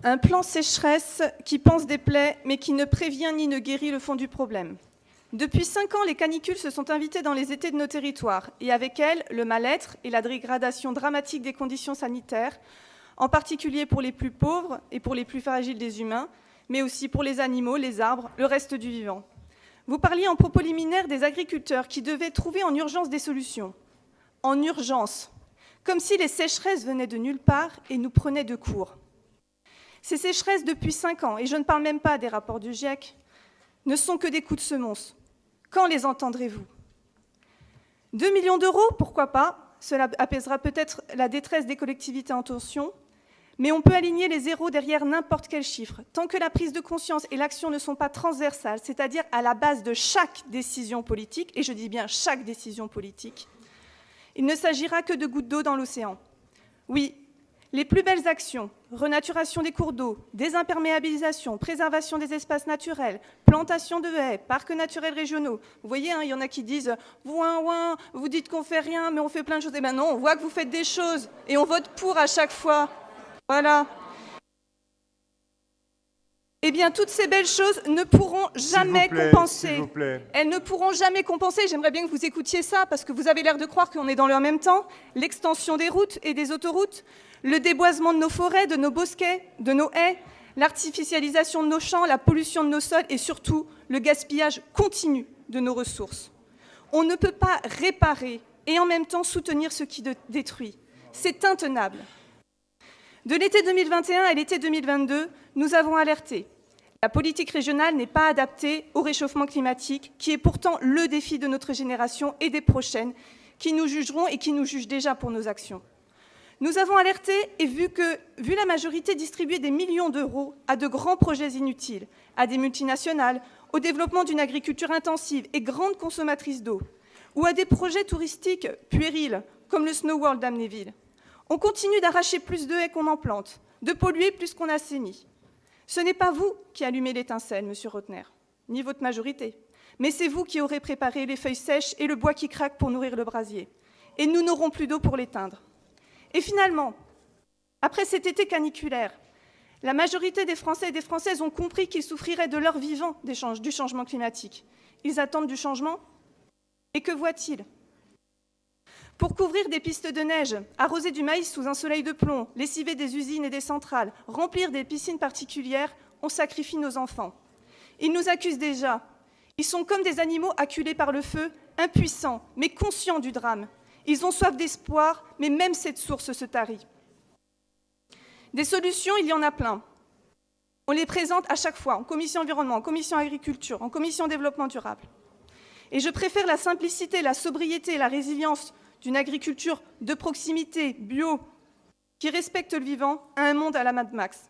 Un plan sécheresse qui panse des plaies, mais qui ne prévient ni ne guérit le fond du problème. Depuis 5 ans, les canicules se sont invitées dans les étés de nos territoires, et avec elles, le mal-être et la dégradation dramatique des conditions sanitaires, en particulier pour les plus pauvres et pour les plus fragiles des humains, mais aussi pour les animaux, les arbres, le reste du vivant. Vous parliez en propos liminaire des agriculteurs qui devaient trouver en urgence des solutions. En urgence, comme si les sécheresses venaient de nulle part et nous prenaient de court. Ces sécheresses depuis 5 ans, et je ne parle même pas des rapports du GIEC, ne sont que des coups de semonce. Quand les entendrez-vous? 2 millions d'euros, pourquoi pas? Cela apaisera peut-être la détresse des collectivités en tension, mais on peut aligner les zéros derrière n'importe quel chiffre. Tant que la prise de conscience et l'action ne sont pas transversales, c'est-à-dire à la base de chaque décision politique, et je dis bien chaque décision politique, il ne s'agira que de gouttes d'eau dans l'océan. Oui, les plus belles actions, renaturation des cours d'eau, désimperméabilisation, préservation des espaces naturels, plantation de haies, parcs naturels régionaux. Vous voyez, il y en a qui disent « ouin, vous dites qu'on ne fait rien, mais on fait plein de choses ». Eh bien non, on voit que vous faites des choses et on vote pour à chaque fois. Voilà. Eh bien, toutes ces belles choses ne pourront jamais compenser. Elles ne pourront jamais compenser. J'aimerais bien que vous écoutiez ça, parce que vous avez l'air de croire qu'on est dans le même temps. L'extension des routes et des autoroutes, le déboisement de nos forêts, de nos bosquets, de nos haies, l'artificialisation de nos champs, la pollution de nos sols et surtout le gaspillage continu de nos ressources. On ne peut pas réparer et en même temps soutenir ce qui détruit. C'est intenable. De l'été 2021 à l'été 2022, nous avons alerté. La politique régionale n'est pas adaptée au réchauffement climatique, qui est pourtant le défi de notre génération et des prochaines, qui nous jugeront et qui nous jugent déjà pour nos actions. Nous avons alerté et vu la majorité distribuer des millions d'euros à de grands projets inutiles, à des multinationales, au développement d'une agriculture intensive et grande consommatrice d'eau, ou à des projets touristiques puérils, comme le Snow World d'Amnéville. On continue d'arracher plus de haies qu'on en plante, de polluer plus qu'on assainit. Ce n'est pas vous qui allumez l'étincelle, monsieur Rotner, ni votre majorité, mais c'est vous qui aurez préparé les feuilles sèches et le bois qui craque pour nourrir le brasier. Et nous n'aurons plus d'eau pour l'éteindre. Et finalement, après cet été caniculaire, la majorité des Français et des Françaises ont compris qu'ils souffriraient de leur vivant du changement climatique. Ils attendent du changement. Et que voient-ils? Pour couvrir des pistes de neige, arroser du maïs sous un soleil de plomb, lessiver des usines et des centrales, remplir des piscines particulières, on sacrifie nos enfants. Ils nous accusent déjà. Ils sont comme des animaux acculés par le feu, impuissants, mais conscients du drame. Ils ont soif d'espoir, mais même cette source se tarit. Des solutions, il y en a plein. On les présente à chaque fois, en commission environnement, en commission agriculture, en commission développement durable. Et je préfère la simplicité, la sobriété, la résilience d'une agriculture de proximité, bio, qui respecte le vivant, à un monde à la Mad Max.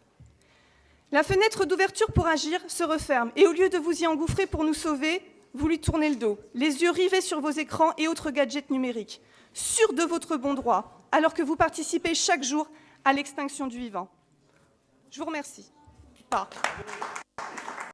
La fenêtre d'ouverture pour agir se referme, et au lieu de vous y engouffrer pour nous sauver, vous lui tournez le dos, les yeux rivés sur vos écrans et autres gadgets numériques, sûrs de votre bon droit, alors que vous participez chaque jour à l'extinction du vivant. Je vous remercie.